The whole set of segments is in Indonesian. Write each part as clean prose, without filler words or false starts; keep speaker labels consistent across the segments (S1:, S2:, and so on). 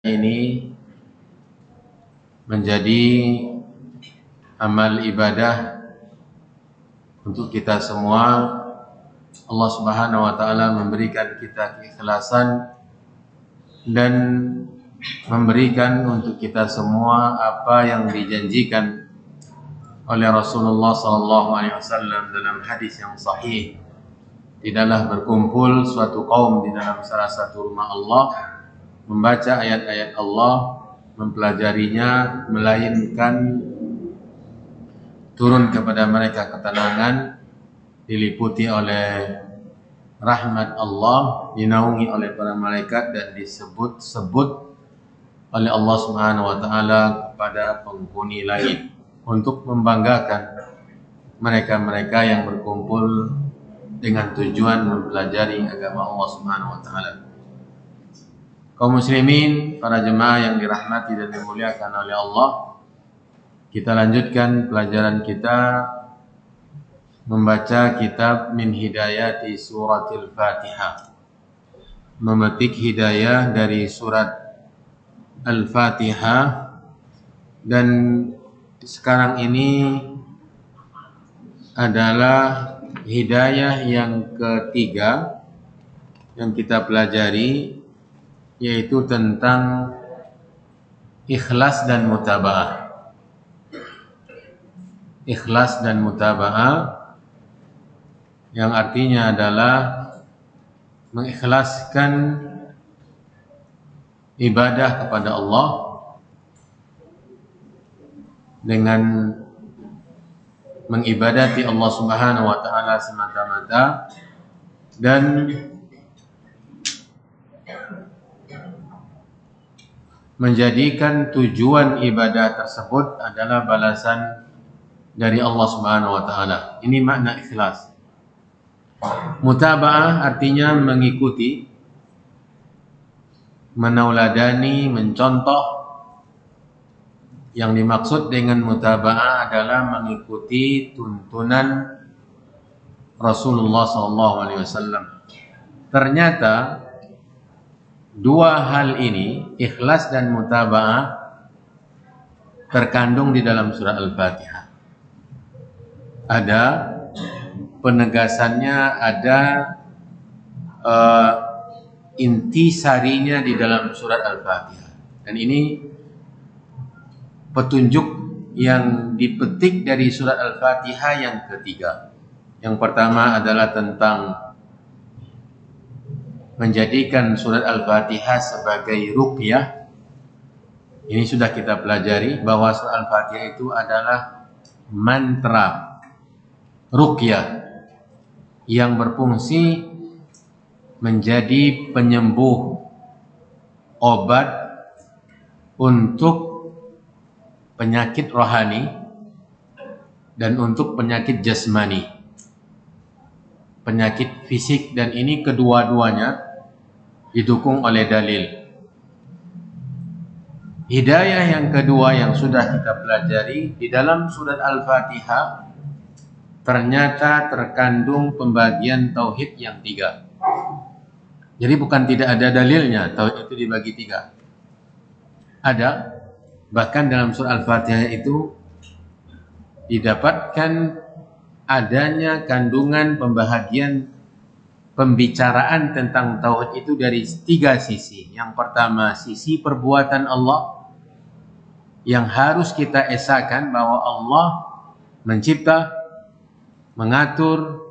S1: ini menjadi amal ibadah untuk kita semua. Allah Subhanahu wa taala memberikan kita keikhlasan dan memberikan untuk kita semua apa yang dijanjikan oleh Rasulullah SAW dalam hadis yang sahih. Tidaklah berkumpul suatu kaum di dalam salah satu rumah Allah, membaca ayat-ayat Allah, mempelajarinya, melainkan turun kepada mereka ketenangan, diliputi oleh rahmat Allah, dinaungi oleh para malaikat dan disebut-sebut oleh Allah Subhanahu wa taala kepada penghuni langit untuk membanggakan mereka-mereka yang berkumpul dengan tujuan mempelajari agama Allah Subhanahu wa taala. Kaum muslimin, para jemaah yang dirahmati dan dimuliakan oleh Allah, kita lanjutkan pelajaran kita membaca kitab Min Hidayati Suratil Fatihah, memetik hidayah dari surat Al-Fatihah. Dan sekarang ini adalah hidayah yang ketiga yang kita pelajari, yaitu tentang ikhlas dan mutaba'ah. Ikhlas dan mutaba'ah yang artinya adalah mengikhlaskan ibadah kepada Allah dengan mengibadati Allah Subhanahu wa taala semata-mata dan menjadikan tujuan ibadah tersebut adalah balasan dari Allah Subhanahu wa taala. Ini makna ikhlas. Mutaba'ah artinya mengikuti, menauladani, mencontoh. Yang dimaksud dengan mutaba'ah adalah mengikuti tuntunan Rasulullah SAW. Ternyata dua hal ini, ikhlas dan mutaba'ah, terkandung di dalam surah Al-Fatihah. Ada penegasannya, ada intisarinya di dalam surat Al-Fatihah. Dan ini petunjuk yang dipetik dari surat Al-Fatihah yang ketiga. Yang pertama adalah tentang menjadikan surat Al-Fatihah sebagai ruqyah. Ini sudah kita pelajari bahwa surat Al-Fatihah itu adalah mantra ruqyah yang berfungsi menjadi penyembuh, obat untuk penyakit rohani dan untuk penyakit jasmani, penyakit fisik, dan ini kedua-duanya didukung oleh dalil. Hidayah yang kedua yang sudah kita pelajari di dalam surat Al-Fatihah, ternyata terkandung pembagian tauhid yang tiga. Jadi bukan tidak ada dalilnya tauhid itu dibagi tiga. Ada. Bahkan dalam surah Al-Fatihah itu didapatkan adanya kandungan pembahagian pembicaraan tentang tauhid itu dari tiga sisi. Yang pertama, sisi perbuatan Allah yang harus kita esakan bahwa Allah mencipta, mengatur,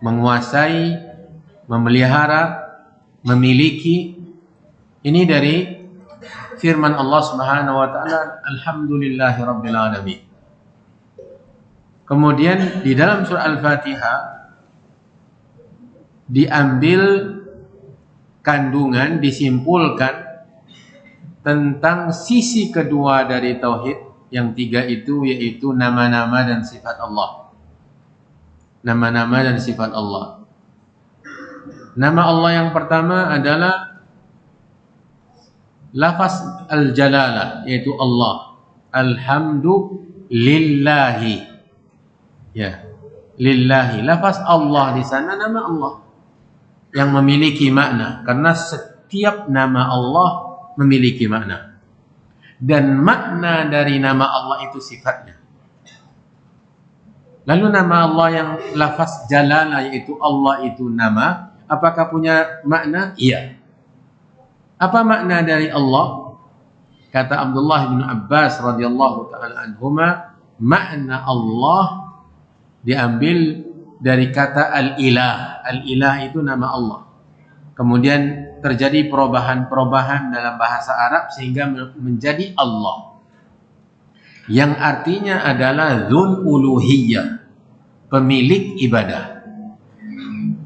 S1: menguasai, memelihara, memiliki. Ini dari firman Allah Subhanahu wa taala, alhamdulillahirabbil alamin. Kemudian di dalam surah Al-Fatihah diambil kandungan, disimpulkan tentang sisi kedua dari tauhid yang tiga itu, yaitu nama-nama dan sifat Allah. Nama-nama dan sifat Allah. Nama Allah yang pertama adalah lafaz al-jalalah, yaitu Allah. Alhamdulillahi. Ya, lillahi. Lafaz Allah di sana nama Allah yang memiliki makna, karena setiap nama Allah memiliki makna. Dan makna dari nama Allah itu sifatnya. Lalu nama Allah yang lafaz jalalah, yaitu Allah itu nama, apakah punya makna? Iya. Apa makna dari Allah? Kata Abdullah bin Abbas radhiyallahu taala anhuma, makna Allah diambil dari kata al-ilah. Al-ilah itu nama Allah. Kemudian terjadi perubahan-perubahan dalam bahasa Arab sehingga menjadi Allah, yang artinya adalah dzul uluhiyah, pemilik ibadah.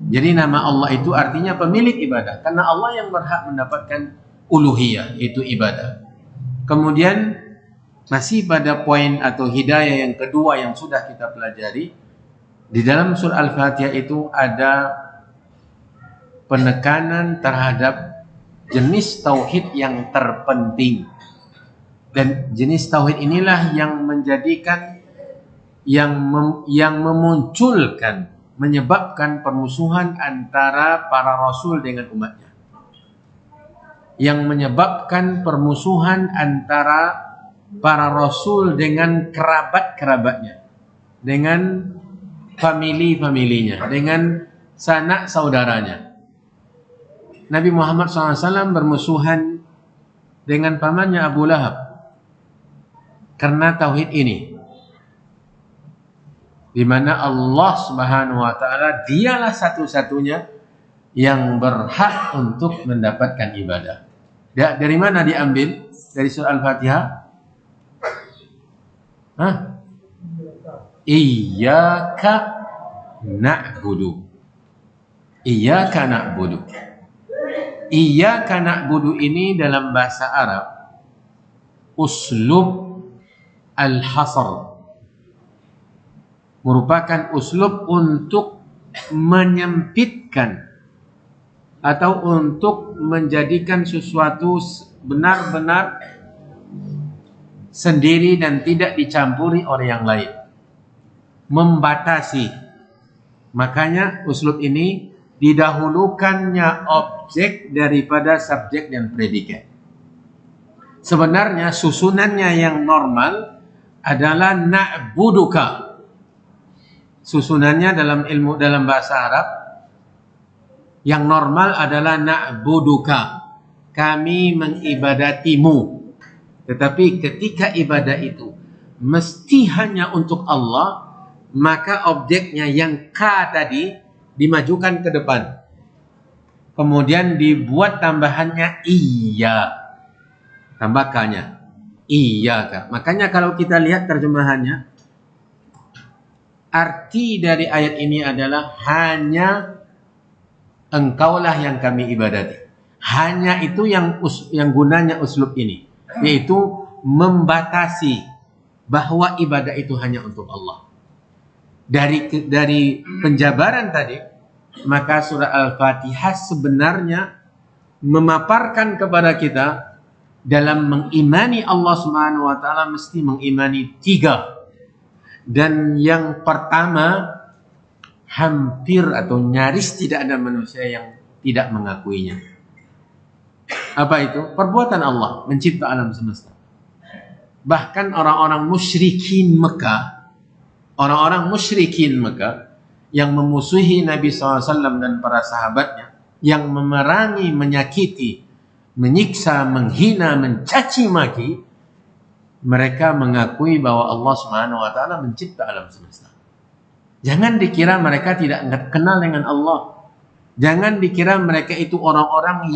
S1: Jadi nama Allah itu artinya pemilik ibadah, karena Allah yang berhak mendapatkan uluhiyah, itu ibadah. Kemudian masih pada poin atau hidayah yang kedua yang sudah kita pelajari, di dalam surah Al-Fatihah itu ada penekanan terhadap jenis tauhid yang terpenting. Dan jenis tauhid inilah yang menjadikan, yang memunculkan, menyebabkan permusuhan antara para rasul dengan umatnya. Yang menyebabkan permusuhan antara para rasul dengan kerabat-kerabatnya, dengan famili-familinya, dengan sanak saudaranya. Nabi Muhammad SAW bermusuhan dengan pamannya Abu Lahab karena tauhid ini, di mana Allah Subhanahu wa taala dialah satu-satunya yang berhak untuk mendapatkan ibadah. Dari mana diambil? Dari surah Al-Fatihah? Iyyaka na'budu. Iyyaka na'budu. Iyyaka na'budu ini dalam bahasa Arab uslub al-hasr, merupakan uslub untuk menyempitkan atau untuk menjadikan sesuatu benar-benar sendiri dan tidak dicampuri oleh yang lain, membatasi. Makanya uslub ini didahulukannya objek daripada subjek dan predikat. Sebenarnya susunannya yang normal adalah na'buduka. Susunannya dalam ilmu, dalam bahasa Arab yang normal adalah na'buduka, kami mengibadatimu. Tetapi ketika ibadah itu mesti hanya untuk Allah, maka objeknya yang ka tadi dimajukan ke depan, kemudian dibuat tambahannya iya, tambahkannya iya. Makanya kalau kita lihat terjemahannya, arti dari ayat ini adalah hanya engkaulah yang kami ibadati. Hanya itu yang gunanya uslub ini, yaitu membatasi bahwa ibadah itu hanya untuk Allah. Dari penjabaran tadi, maka surah Al-Fatihah sebenarnya memaparkan kepada kita dalam mengimani Allah Subhanahu wa taala mesti mengimani 3. Dan yang pertama, hampir atau nyaris tidak ada manusia yang tidak mengakuinya. Apa itu? Perbuatan Allah mencipta alam semesta. Bahkan orang-orang musyrikin Mekah, yang memusuhi Nabi SAW dan para sahabatnya, yang memerangi, menyakiti, menyiksa, menghina, mencaci maki, mereka mengakui bahwa Allah Subhanahu wa taala mencipta alam semesta. Jangan dikira mereka tidak kenal dengan Allah. Jangan dikira mereka itu orang-orang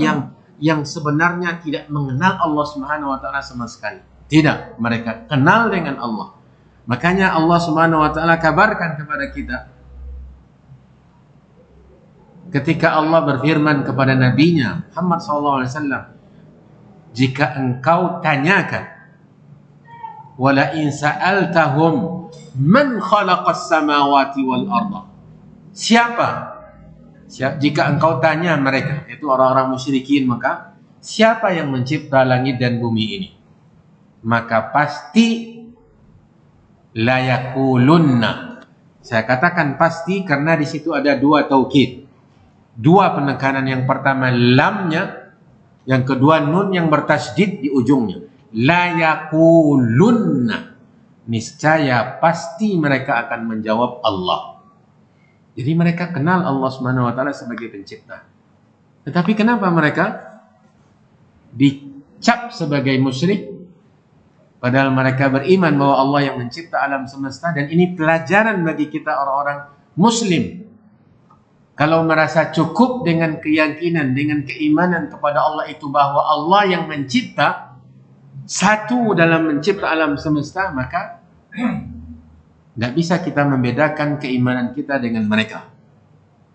S1: yang sebenarnya tidak mengenal Allah Subhanahu wa taala sama sekali. Tidak, mereka kenal dengan Allah. Makanya Allah Subhanahu wa taala kabarkan kepada kita ketika Allah berfirman kepada nabinya Muhammad SAW, jika engkau tanyakan, wala in sa'altahum man khalaqas samawati wal arda, jika engkau tanya mereka, itu orang-orang musyrikin, maka siapa yang mencipta langit dan bumi ini, maka pasti la yakulunna. Saya katakan pasti karena di situ ada 2 taukid, 2 penekanan. Yang pertama lamnya, Yang kedua nun yang bertasydid di ujungnya. La yaqulunna. Niscaya pasti mereka akan menjawab Allah. Jadi mereka kenal Allah Subhanahu wa taala sebagai pencipta. Tetapi kenapa mereka dicap sebagai musyrik padahal mereka beriman bahwa Allah yang mencipta alam semesta? Dan ini pelajaran bagi kita orang-orang muslim. Kalau merasa cukup dengan keyakinan, dengan keimanan kepada Allah itu bahwa Allah yang mencipta, satu dalam mencipta alam semesta, maka tidak bisa kita membedakan keimanan kita dengan mereka.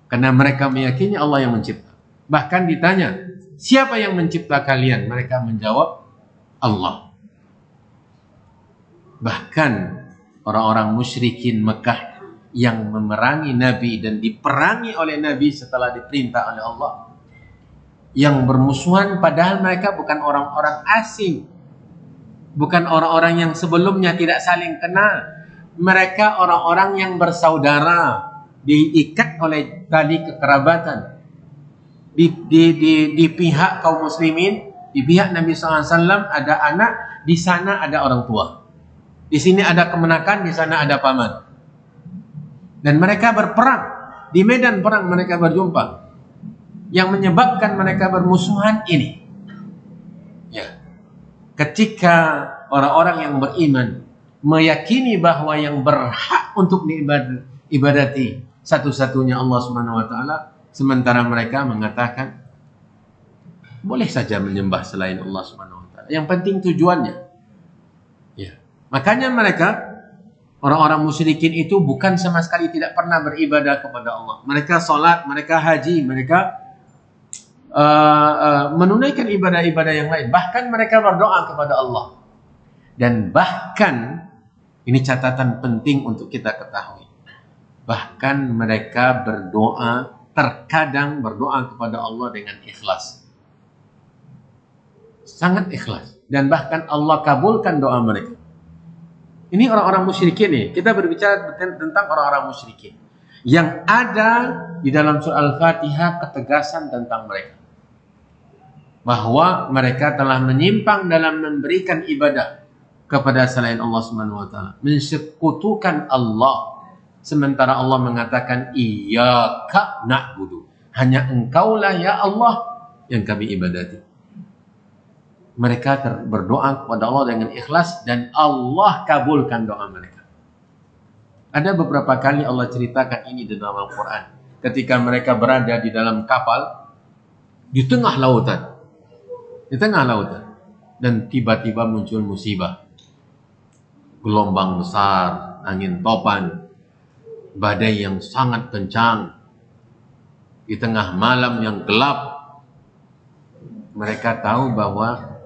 S1: Karena mereka meyakini Allah yang mencipta. Bahkan ditanya, siapa yang mencipta kalian? Mereka menjawab, Allah. Bahkan orang-orang musyrikin Mekah yang memerangi Nabi dan diperangi oleh Nabi setelah diperintah oleh Allah, yang bermusuhan padahal mereka bukan orang-orang asing, bukan orang-orang yang sebelumnya tidak saling kenal. Mereka orang-orang yang bersaudara, diikat oleh tali kekerabatan. Di pihak kaum muslimin, di pihak Nabi SAW ada anak, di sana ada orang tua. Di sini ada kemenakan, di sana ada paman. Dan mereka berperang. Di medan perang mereka berjumpa. Yang menyebabkan mereka bermusuhan ini. Ya. Ketika orang-orang yang beriman meyakini bahwa yang berhak untuk diibadati satu-satunya Allah Subhanahu wa taala, sementara mereka mengatakan boleh saja menyembah selain Allah Subhanahu wa taala. Yang penting tujuannya. Ya. Makanya mereka orang-orang musyrikin itu bukan sama sekali tidak pernah beribadah kepada Allah. Mereka sholat, mereka haji, mereka menunaikan ibadah-ibadah yang lain. Bahkan mereka berdoa kepada Allah. Dan bahkan, ini catatan penting untuk kita ketahui. Bahkan mereka berdoa, terkadang berdoa kepada Allah dengan ikhlas. Sangat ikhlas. Dan bahkan Allah kabulkan doa mereka. Ini orang-orang musyrikin nih. Kita berbicara tentang orang-orang musyrikin. Yang ada di dalam surah Al-Fatihah ketegasan tentang mereka. Bahwa mereka telah menyimpang dalam memberikan ibadah kepada selain Allah Subhanahu wa taala. Mensekutukan Allah. Sementara Allah mengatakan iyyaka na'budu. Hanya engkaulah ya Allah yang kami ibadati. Mereka berdoa kepada Allah dengan ikhlas dan Allah kabulkan doa mereka. Ada beberapa kali Allah ceritakan ini di dalam Al-Quran. Ketika mereka berada di dalam kapal di tengah lautan. Di tengah lautan. Dan tiba-tiba muncul musibah. Gelombang besar, angin topan, badai yang sangat kencang. Di tengah malam yang gelap. Mereka tahu bahwa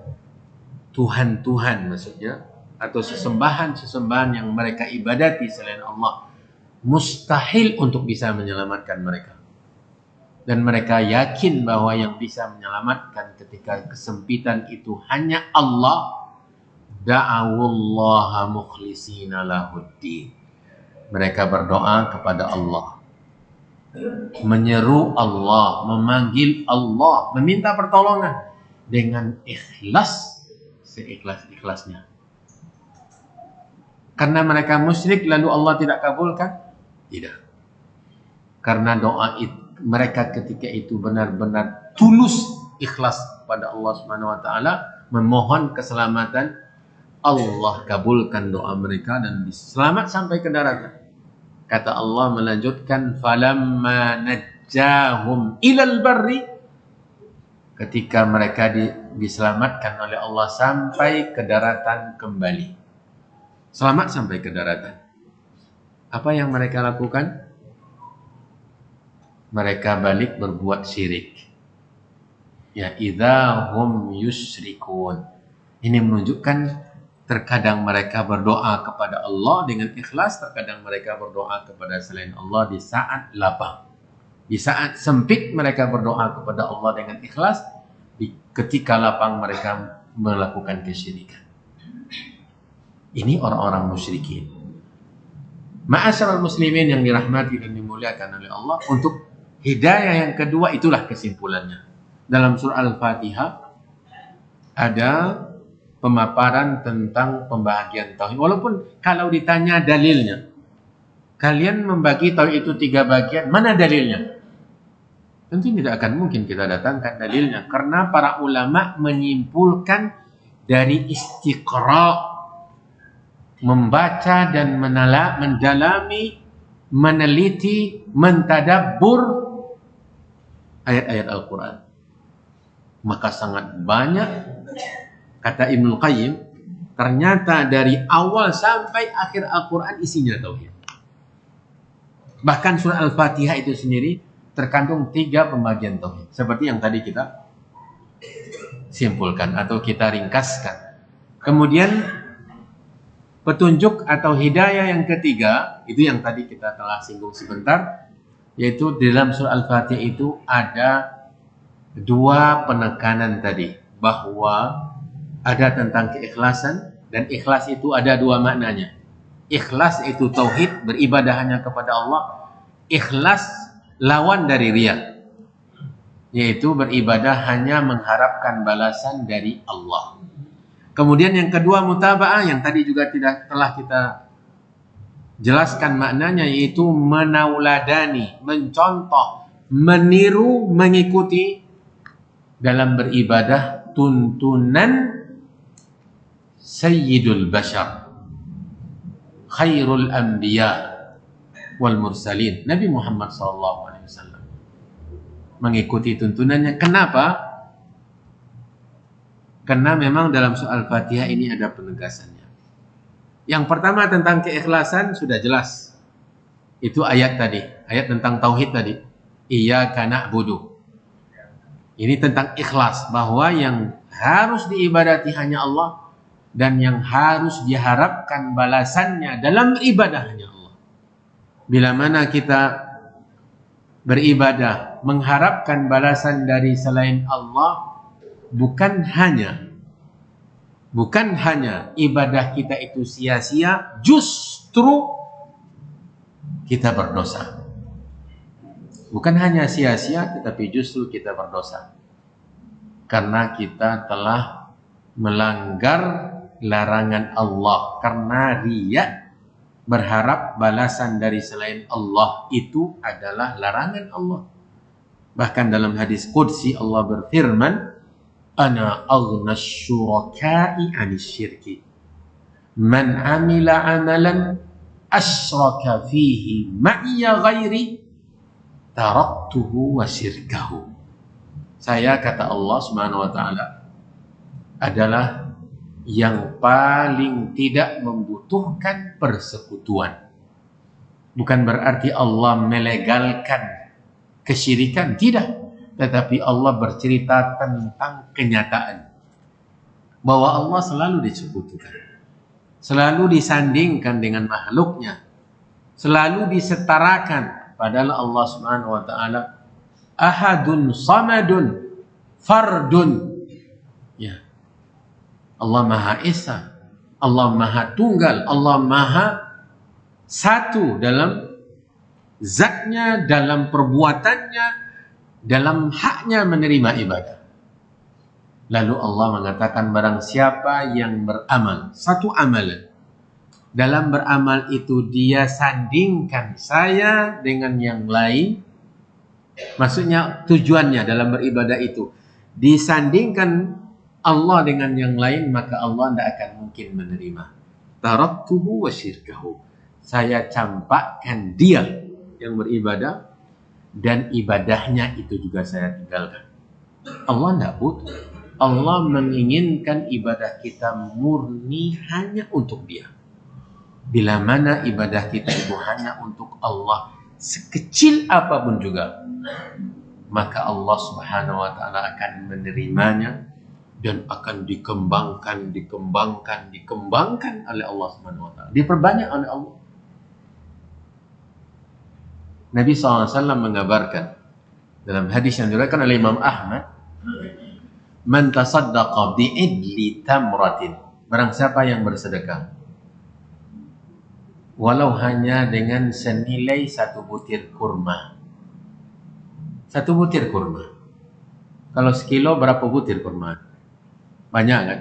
S1: Tuhan-Tuhan maksudnya, atau sesembahan-sesembahan yang mereka ibadati selain Allah mustahil untuk bisa menyelamatkan mereka. Dan mereka yakin bahwa yang bisa menyelamatkan ketika kesempitan itu hanya Allah. Da'awullaha mukhlisina lahuddin. Mereka berdoa kepada Allah, menyeru Allah, memanggil Allah, meminta pertolongan dengan ikhlas, seikhlas-ikhlasnya. Karena mereka musyrik lalu Allah tidak kabulkan? Tidak. Karena doa mereka ketika itu benar-benar tulus ikhlas pada Allah Subhanahu wa taala, memohon keselamatan, Allah kabulkan doa mereka dan selamat sampai ke daratan. Kata Allah melanjutkan, falamma najjahum ilal barri, ketika mereka diselamatkan oleh Allah sampai ke daratan kembali. Selamat sampai ke daratan. Apa yang mereka lakukan? Mereka balik berbuat syirik. Ya idzahum yusyrikun. Ini menunjukkan terkadang mereka berdoa kepada Allah dengan ikhlas, terkadang mereka berdoa kepada selain Allah di saat lapang. Di saat sempit mereka berdoa kepada Allah dengan ikhlas, ketika lapang mereka melakukan kesyirikan. Ini orang-orang musyrikin. Ma'asyiral muslimin yang dirahmati dan dimuliakan oleh Allah, untuk hidayah yang kedua itulah kesimpulannya. Dalam surah Al-Fatihah ada pemaparan tentang pembahagian tauhid. Walaupun kalau ditanya dalilnya, kalian membagi tauhid itu 3 bagian, mana dalilnya? Tentu tidak akan mungkin kita datangkan dalilnya, karena para ulama menyimpulkan dari istiqra', membaca dan mendalami, meneliti, mentadabbur ayat-ayat Al-Quran. Maka sangat banyak, kata Ibnu Qayyim, ternyata dari awal sampai akhir Al-Quran isinya tauhid. Bahkan surah Al-Fatihah itu sendiri terkandung 3 pembagian tauhid, seperti yang tadi kita simpulkan atau kita ringkaskan. Kemudian petunjuk atau hidayah yang ketiga, itu yang tadi kita telah singgung sebentar, yaitu di dalam surah Al-Fatihah itu ada 2 penekanan tadi, bahwa ada tentang keikhlasan, dan ikhlas itu ada 2 maknanya. Ikhlas itu tauhid, beribadah hanya kepada Allah. Ikhlas lawan dari riya, yaitu beribadah hanya mengharapkan balasan dari Allah. Kemudian yang kedua mutaba'ah, yang tadi juga telah kita jelaskan maknanya, yaitu menauladani, mencontoh, meniru, mengikuti dalam beribadah tuntunan Sayyidul Bashar, Khairul Anbiya wal Mursalin, Nabi Muhammad SAW. Mengikuti tuntunannya. Kenapa? Karena memang dalam surah Al-Fatihah ini ada penegasannya. Yang pertama tentang keikhlasan sudah jelas. Itu ayat tadi, ayat tentang tauhid tadi. Iyyaka na'budu. Ini tentang ikhlas, bahwa yang harus diibadati hanya Allah, dan yang harus diharapkan balasannya dalam ibadah hanya Allah. Bila mana kita beribadah mengharapkan balasan dari selain Allah, bukan hanya ibadah kita itu sia-sia, justru kita berdosa. Bukan hanya sia-sia, tetapi justru kita berdosa, karena kita telah melanggar larangan Allah, karena riya, berharap balasan dari selain Allah, itu adalah larangan Allah. Bahkan dalam hadis qudsi Allah berfirman, Ana aghnas syuraka'i 'anis syirki. Man 'amila 'amalan asyraka fihi ma'iya ghairi taraktuhu wa syirkahu. Saya, kata Allah Subhanahu wa taala, adalah yang paling tidak membutuhkan persekutuan. Bukan berarti Allah melegalkan kesyirikan, tidak. Tetapi Allah bercerita tentang kenyataan bahwa Allah selalu disekutukan, selalu disandingkan dengan makhluknya, selalu disetarakan. Padahal Allah Subhanahu wa taala ahadun samadun fardun. Ya. Allah Maha Esa, Allah Maha Tunggal, Allah Maha Satu dalam zatnya, dalam perbuatannya, dalam haknya menerima ibadah. Lalu Allah mengatakan, barang siapa yang beramal satu amalan, dalam beramal itu dia sandingkan saya dengan yang lain, maksudnya tujuannya dalam beribadah itu disandingkan Allah dengan yang lain, maka Allah tidak akan mungkin menerima. Taraktuhu wa syirkahu. Saya campakkan dia yang beribadah, dan ibadahnya itu juga saya tinggalkan. Allah tidak butuh. Allah menginginkan ibadah kita murni hanya untuk Dia. Bila mana ibadah kita itu hanya untuk Allah, sekecil apapun juga, maka Allah Subhanahu wa taala akan menerimanya dan akan dikembangkan oleh Allah Subhanahu wa taala. Diperbanyak oleh Allah. Nabi SAW mengabarkan dalam hadis yang diriwayatkan oleh Imam Ahmad, man tasaddaqa bi'idli tamratin, barang siapa yang bersedekah walau hanya dengan senilai 1 butir kurma. 1 butir kurma. Kalau sekilo berapa butir kurma? Banyak kan?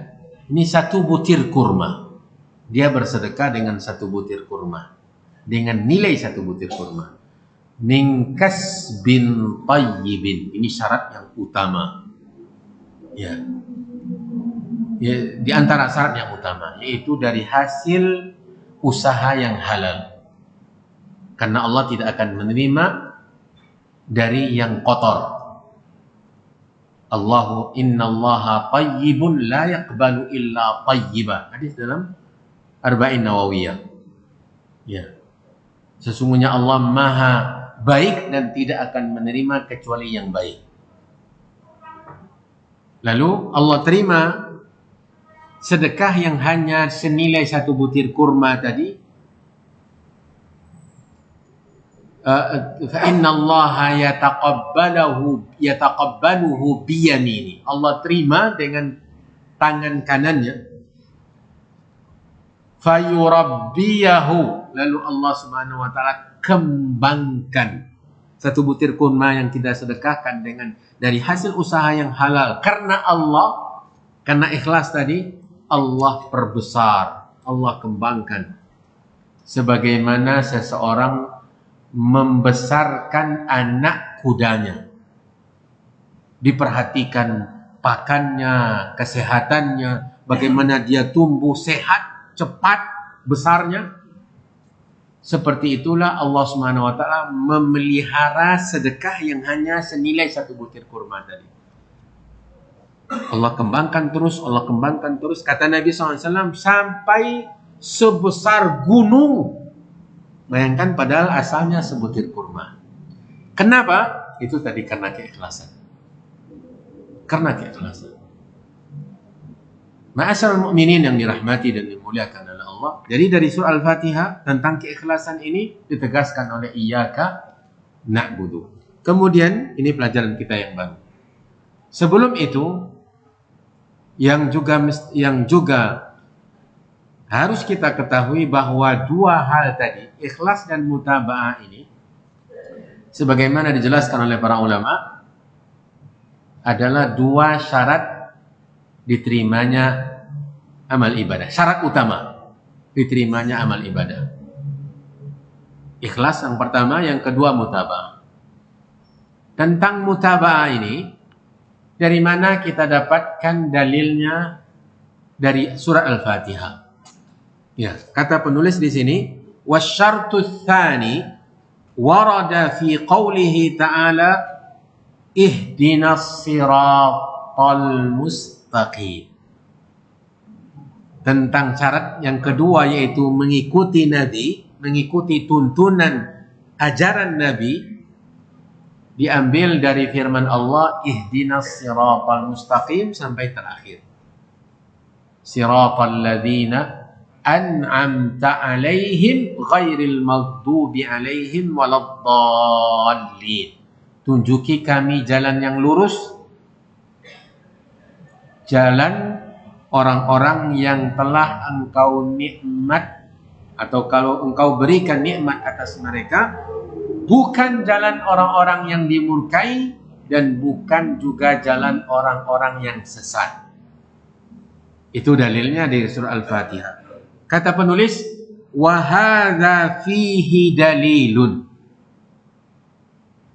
S1: Ini satu butir kurma. Dia bersedekah dengan satu butir kurma. Dengan nilai satu butir kurma. Ningkas bin tayyibin. Ini syarat yang utama. Ya. Di antara syarat yang utama. Yaitu dari hasil usaha yang halal. Karena Allah tidak akan menerima dari yang kotor. Allahu innallaha tayyibun la yaqbalu illa tayyibah. Hadis dalam Arba'in Nawawiyah. Ya. Sesungguhnya Allah Maha baik dan tidak akan menerima kecuali yang baik. Lalu Allah terima sedekah yang hanya senilai satu butir kurma tadi. Fa innallaha yataqabbaluhu biyamini. Allah terima dengan tangan kanannya. Fayurabbiyahu. Lalu Allah Subhanahu wa taala kembangkan satu butir kurma yang kita sedekahkan dengan dari hasil usaha yang halal karena Allah, karena ikhlas tadi, Allah perbesar, Allah kembangkan. Sebagaimana seseorang membesarkan anak kudanya. Diperhatikan pakannya, kesehatannya, bagaimana dia tumbuh sehat, cepat, besarnya. Seperti itulah Allah Subhanahu wa taala memelihara sedekah yang hanya senilai satu butir kurma tadi. Allah kembangkan terus, Allah kembangkan terus. Kata Nabi SAW, sampai sebesar gunung. Bayangkan padahal asalnya sebutir kurma. Kenapa? Itu tadi karena keikhlasan. Karena keikhlasan. Ma'asyiral mukminin yang dirahmati dan dimuliakan oleh Allah. Jadi dari surah Al-Fatihah tentang keikhlasan ini ditegaskan oleh iyyaka na'budu. Kemudian ini pelajaran kita yang baru. Sebelum itu yang juga harus kita ketahui bahwa dua hal tadi, ikhlas dan mutaba'ah ini, sebagaimana dijelaskan oleh para ulama, adalah dua syarat diterimanya amal ibadah. Syarat utama diterimanya amal ibadah. Ikhlas yang pertama, yang kedua mutaba'ah. Tentang mutaba'ah ini, dari mana kita dapatkan dalilnya? Dari surah Al-Fatihah. Ya, kata penulis di sini, wasyartu tsani warada fi qoulihi ta'ala ihdinas siratal mustaqim. Tentang syarat yang kedua, yaitu mengikuti Nabi, mengikuti tuntunan ajaran Nabi, diambil dari firman Allah ihdinas siratal mustaqim sampai terakhir. Siratal ladzina an'amta alaihim ghairil maghdubi alaihim waladdallin. Tunjuki kami jalan yang lurus, jalan orang-orang yang telah engkau nikmat, atau kalau engkau berikan nikmat atas mereka, bukan jalan orang-orang yang dimurkai dan bukan juga jalan orang-orang yang sesat. Itu dalilnya dari surah Al-Fatihah. Kata penulis, wa hadza fihi dalilun.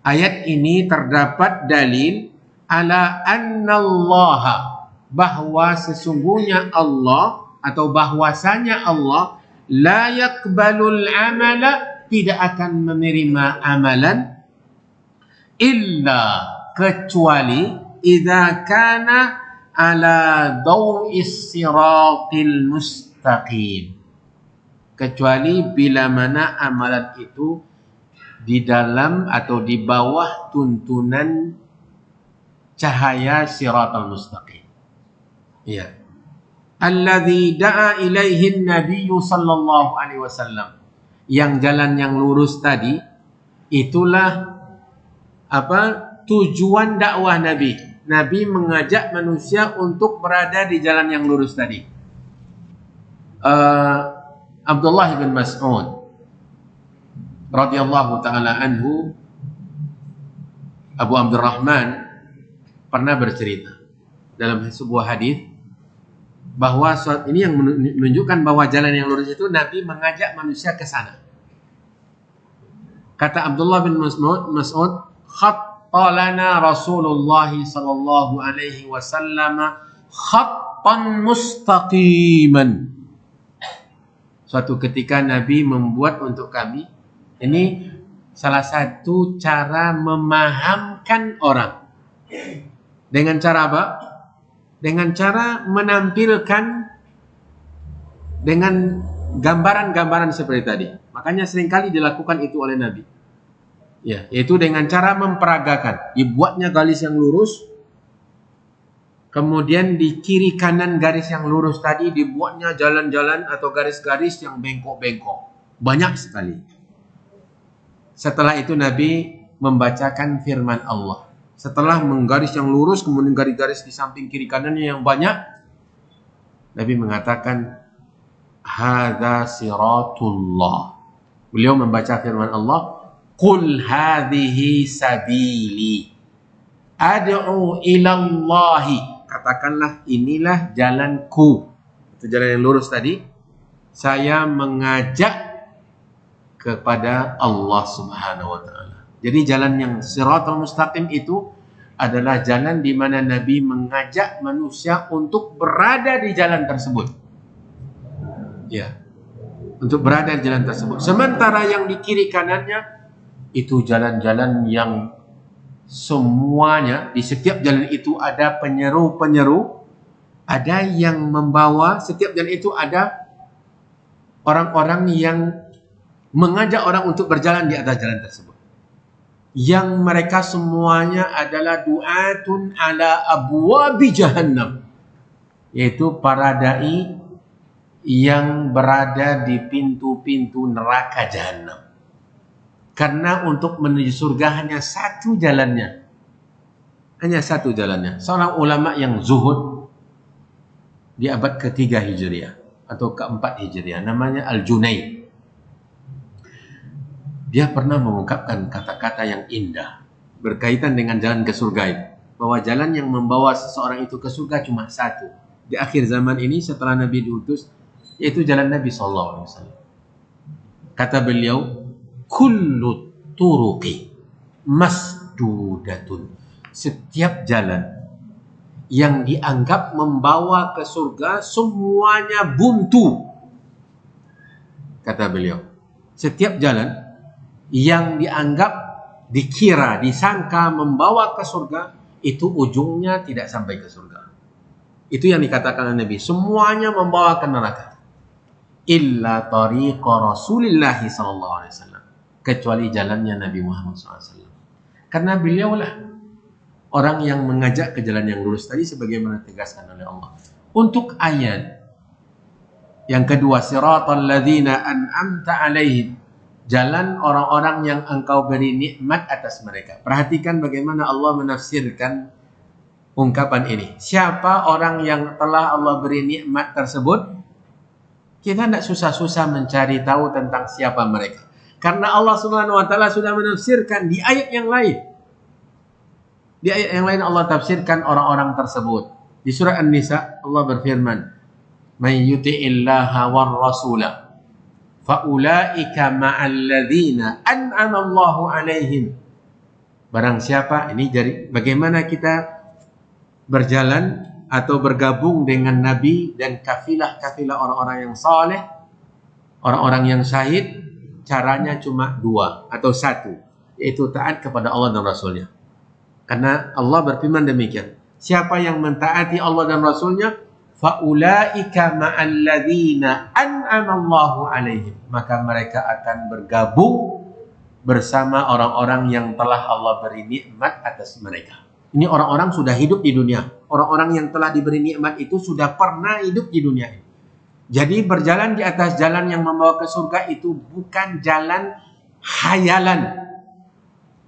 S1: Ayat ini terdapat dalil ala annallaha, bahwa sesungguhnya Allah atau bahwasanya Allah la yaqbalul amala, tidak akan menerima amalan illa, kecuali idza kana ala daw'is siratil mustaqim, kecuali bila mana amalan itu di dalam atau di bawah tuntunan cahaya siratal mustaqim. Ya. Alladzi da'a ilaihi nabiyyu sallallahu alaihi wasallam. Yang jalan yang lurus tadi, itulah tujuan dakwah Nabi. Nabi mengajak manusia untuk berada di jalan yang lurus tadi. Abdullah bin Mas'ud radhiyallahu taala anhu, Abu Abdurrahman, pernah bercerita dalam sebuah hadis, bahwa ini yang menunjukkan bahwa jalan yang lurus itu Nabi mengajak manusia ke sana. Kata Abdullah bin Mas'ud, khatta lana Rasulullah sallallahu alaihi wasallam khattan mustaqiman. Suatu ketika Nabi membuat untuk kami, ini salah satu cara memahamkan orang. Dengan cara apa? Dengan cara menampilkan dengan gambaran-gambaran seperti tadi. Makanya seringkali dilakukan itu oleh Nabi. Ya, yaitu dengan cara memperagakan. Dibuatnya garis yang lurus, kemudian di kiri kanan garis yang lurus tadi dibuatnya jalan-jalan atau garis-garis yang bengkok-bengkok. Banyak sekali. Setelah itu Nabi membacakan firman Allah. Setelah menggaris yang lurus, kemudian garis-garis di samping kiri kanannya yang banyak, Nabi mengatakan, hadza siratullah. Beliau membaca firman Allah, qul hadhihi sabili ad'u ilallahi. Katakanlah, inilah jalanku. Itu jalan yang lurus tadi. Saya mengajak kepada Allah Subhanahu wa taala. Jadi jalan yang siratal mustaqim itu adalah jalan di mana Nabi mengajak manusia untuk berada di jalan tersebut. Ya. Untuk berada di jalan tersebut. Sementara yang di kiri kanannya itu jalan-jalan yang semuanya, di setiap jalan itu ada penyeru-penyeru, ada yang membawa, setiap jalan itu ada orang-orang yang mengajak orang untuk berjalan di atas jalan tersebut. Yang mereka semuanya adalah du'atun ala abwabi jahannam, yaitu para dai yang berada di pintu-pintu neraka jahannam. Karena untuk menuju surga hanya satu jalannya. Hanya satu jalannya. Seorang ulama yang zuhud di abad ke-3 Hijriah atau ke-4 Hijriah, namanya Al-Junaid. Dia pernah mengungkapkan kata-kata yang indah berkaitan dengan jalan ke surga itu. Bahwa jalan yang membawa seseorang itu ke surga cuma satu. Di akhir zaman ini setelah Nabi diutus, yaitu jalan Nabi SAW. Kata beliau, kullu turuqi masdudatun. Setiap jalan yang dianggap membawa ke surga semuanya buntu. Kata beliau, setiap jalan yang dianggap, dikira, disangka membawa ke surga, itu ujungnya tidak sampai ke surga. Itu yang dikatakan oleh Nabi, semuanya membawa ke neraka. Illa tariqa Rasulillah sallallahu alaihi wasallam, kecuali jalannya Nabi Muhammad SAW. Karena beliaulah orang yang mengajak ke jalan yang lurus tadi sebagaimana ditegaskan oleh Allah. Untuk ayat yang kedua, siratal ladzina an'amta alaihim, jalan orang-orang yang engkau beri nikmat atas mereka. Perhatikan bagaimana Allah menafsirkan ungkapan ini. Siapa orang yang telah Allah beri nikmat tersebut? Kita tidak susah-susah mencari tahu tentang siapa mereka. Karena Allah Subhanahu wa taala sudah menafsirkan di ayat yang lain. Di ayat yang lain Allah tafsirkan orang-orang tersebut. Di surah An-Nisa Allah berfirman, "May yuti'illaha war rasulah faulaika ma'alladzina an'ama Allahu 'alaihim." Barang siapa, ini jadi bagaimana kita berjalan atau bergabung dengan Nabi dan kafilah-kafilah orang-orang yang saleh, orang-orang yang syahid, caranya cuma dua atau satu, yaitu taat kepada Allah dan Rasulnya. Karena Allah berfirman demikian, siapa yang mentaati Allah dan Rasulnya, faulaika ma'alladzina an'ama Allahu 'alaihim, maka mereka akan bergabung bersama orang-orang yang telah Allah beri nikmat atas mereka. Ini orang-orang sudah hidup di dunia. Orang-orang yang telah diberi nikmat itu sudah pernah hidup di dunia ini. Jadi berjalan di atas jalan yang membawa ke surga itu bukan jalan khayalan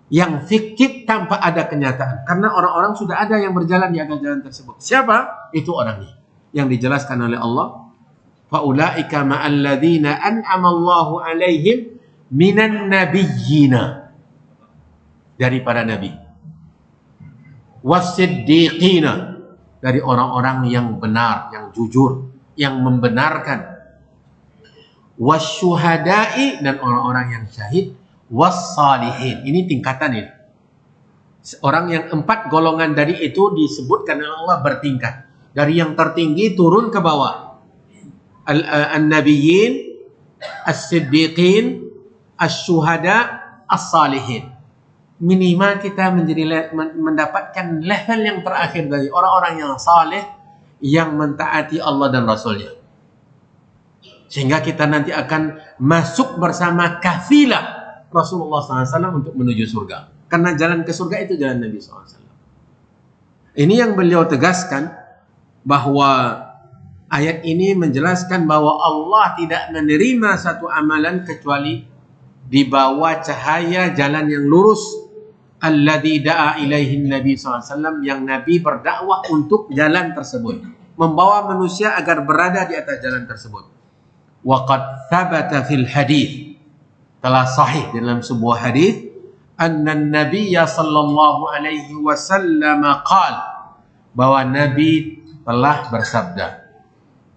S1: yang fiktif tanpa ada kenyataan. Karena orang-orang sudah ada yang berjalan di atas jalan tersebut. Siapa? Itu orangnya. Yang dijelaskan oleh Allah, faulaika ma'alladzina an'ama Allahu 'alaihim minan nabiyyina, dari para nabi, wasiddiqina, dari orang-orang yang benar, yang jujur, yang membenarkan. Wasyuhada'i, dan orang-orang yang syahid. Wassalihin, ini tingkatan ini. Orang yang 4 golongan dari itu disebutkan oleh Allah bertingkat. Dari yang tertinggi turun ke bawah. An-nabiyyin, as-siddiqin, as-syuhada, as-salihin. Minimal kita mendapatkan level yang terakhir dari orang-orang yang saleh, yang mentaati Allah dan Rasulnya. Sehingga kita nanti akan masuk bersama kafilah Rasulullah SAW untuk menuju surga. Karena jalan ke surga itu jalan Nabi SAW. Ini yang beliau tegaskan, bahwa ayat ini menjelaskan bahwa Allah tidak menerima satu amalan kecuali di bawah cahaya jalan yang lurus. Alladzi da'a ilaihi Nabi SAW, yang Nabi berdakwah untuk jalan tersebut, membawa manusia agar berada di atas jalan tersebut. Wa qad thabata fil hadis, telah sahih dalam sebuah hadis, anna Nabiyya sallallahu alaihi wasallam qala, bahwa Nabi telah bersabda.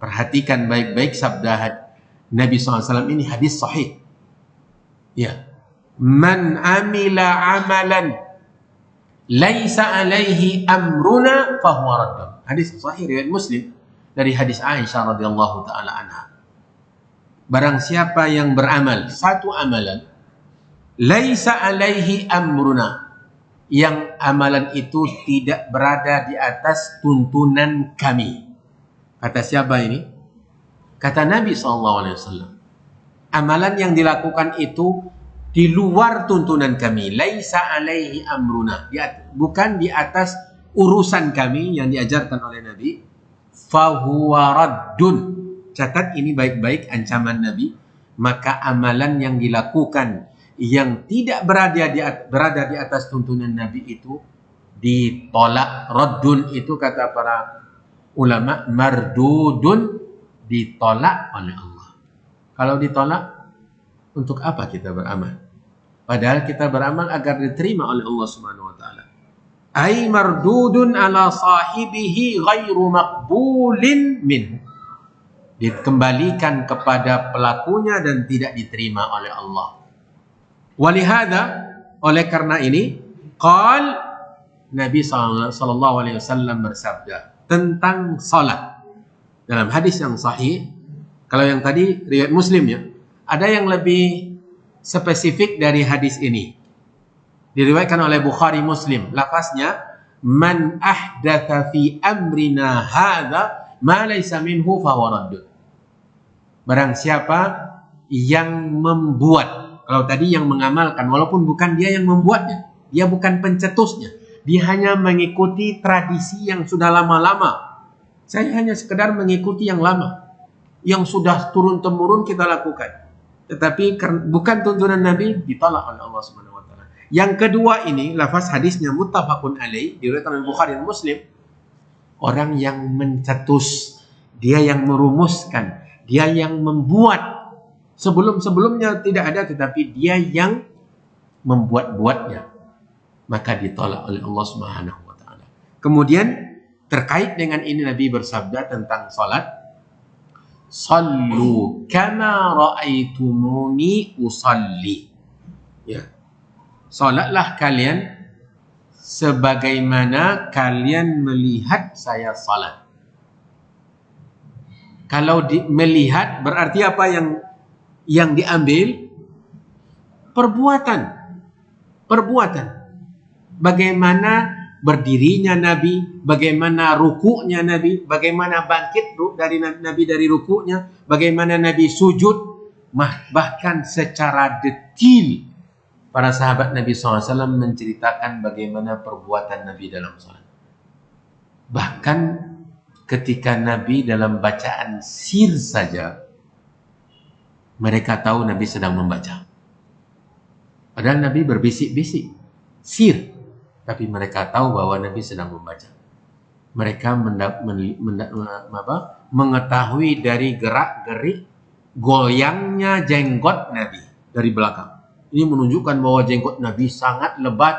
S1: Perhatikan baik-baik sabda Nabi SAW ini, hadis sahih. Ya. Man amila amalan laisa alaihi amruna fahuwa raddun. Hadis sahih riwayat Muslim dari hadis Aisyah radhiyallahu taala anha. Barang siapa yang beramal satu amalan, laisa alaihi amruna, yang amalan itu tidak berada di atas tuntunan kami. Kata siapa ini? Kata Nabi SAW. Amalan yang dilakukan itu di luar tuntunan kami. Laisa alaihi amruna, bukan di atas urusan kami yang diajarkan oleh Nabi. Fahuwa raddun. Catat ini baik-baik ancaman Nabi. Maka amalan yang dilakukan yang tidak berada di atas tuntunan Nabi itu ditolak. Raddun itu kata para ulama, mardudun, ditolak oleh Allah. Kalau ditolak, untuk apa kita beramal? Padahal kita beramal agar diterima oleh Allah Subhanahu wa taala. Ai mardudun ala sahibihi ghairu maqbulin minhu. Dikembalikan kepada pelakunya dan tidak diterima oleh Allah. Walihada, oleh karena ini, qal, Nabi sallallahu alaihi wasallam bersabda tentang salat dalam hadis yang sahih. Kalau yang tadi riwayat Muslim, ya, ada yang lebih spesifik dari hadis ini. Diriwayatkan oleh Bukhari Muslim. Lafaznya, man ahdatha fi amrina hadza ma laysa minhu fahuwa raddun. Barang siapa yang membuat, kalau tadi yang mengamalkan, walaupun bukan dia yang membuatnya, dia bukan pencetusnya, dia hanya mengikuti tradisi yang sudah lama-lama. Saya hanya sekedar mengikuti yang lama, yang sudah turun-temurun kita lakukan. Tetapi bukan tuntunan Nabi, ditolak oleh Allah Subhanahu wa taala. Yang kedua ini, lafaz hadisnya muttafaqun alaih, diriwayatkan oleh Bukhari dan Muslim. Orang yang mencetus, dia yang merumuskan, dia yang membuat. Sebelum-sebelumnya tidak ada, tetapi dia yang membuat-buatnya, maka ditolak oleh Allah Subhanahu wa taala. Kemudian terkait dengan ini Nabi bersabda tentang salat, sallu kama ra'aitumuni usalli. Ya. Salatlah kalian sebagaimana kalian melihat saya salat. Kalau melihat berarti apa yang diambil? Perbuatan. Bagaimana berdirinya Nabi, bagaimana rukuknya Nabi, bagaimana bangkit dari Nabi dari rukuknya, bagaimana Nabi sujud, bahkan secara detil para sahabat Nabi SAW menceritakan bagaimana perbuatan Nabi dalam salat. Bahkan ketika Nabi dalam bacaan sir saja, mereka tahu Nabi sedang membaca. Padahal Nabi berbisik-bisik, sir, tapi mereka tahu bahwa Nabi sedang membaca. Mereka mengetahui dari gerak-gerik goyangnya jenggot Nabi dari belakang. Ini menunjukkan bahwa jenggot Nabi sangat lebat,